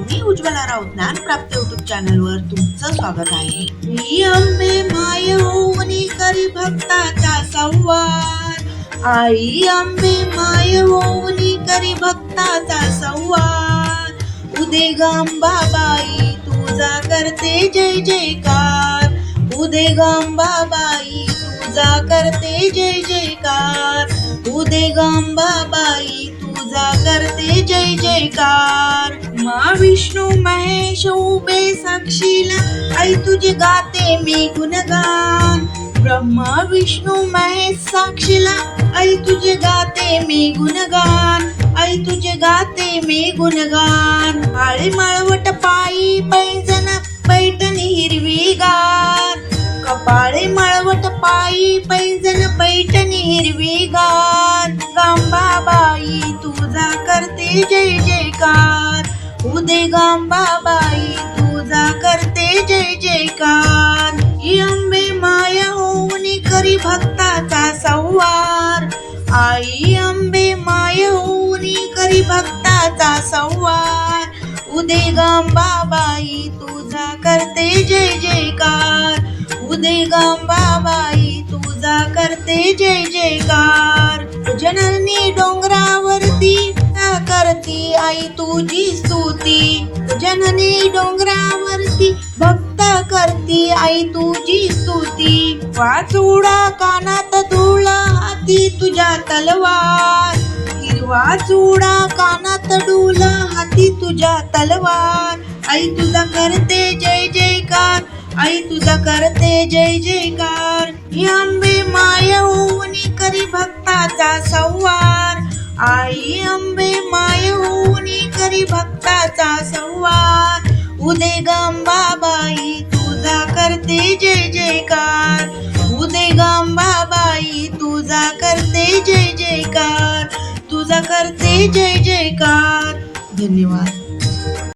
मी Ujjwala Raut ज्ञानप्राप्त YouTube चॅनलवर तुमचं स्वागत आहे. ही अंबे माय होऊनी करी भक्ताचा संवाद. आई अंबे माय होऊनी करी भक्ताचा संवाद. उदे अंबाबाई तुझा करते जय जयकार. उदे अंबाबाई तुझा करते जय जयकार. उदे अंबाबाई तुझा करते जय जयकार. मा विष्णू महेश उभे साक्षीला आई तुझे गाते मी गुणगान. ब्रह्मा विष्णू महेश साक्षीला आई तुझे गाते मी गुणगान. आई तुझे गाते मी गुणगान. काळे माळवट पायी पैंजण पैठणी हिरवीगार. कपाळे माळवट पायी पैंजण पैठणी हिरवीगार. गांबाबाई तुझा करते जय जयकार. उदे गांबाबाई तुझा करते जय जयकार. ही अंबे माया होऊनी करी भक्ताचा संवार. आई अंबे माया होऊनी करी भक्ताचा संवार. उदे गांबाबाई तुझा करते जय जयकार. उदे गांबाबाई तुझा करते जय जयकार. जननी डोंगरावरती करती आई तुझी स्तुती. जननी डोंगरावरती भक्त करती आई तुझी स्तुती. वाचुडा कानात धूळ हाती तुझ्या तलवार. हिरवा चुडा कानात डूल हाती तुझ्या तलवार. आई तुझा करते जय जयकार. आई तुझा करते जय जयकार. ही अंबे माय होऊनी करी भक्ताचा संवार. आई अंबे माय होऊनी करी भक्ताचा संवार. उदे अंबाबाई तुझा करते जय जयकार. उदे अंबाबाई तुझा करते जय जयकार. तुझा करते जय जयकार. धन्यवाद.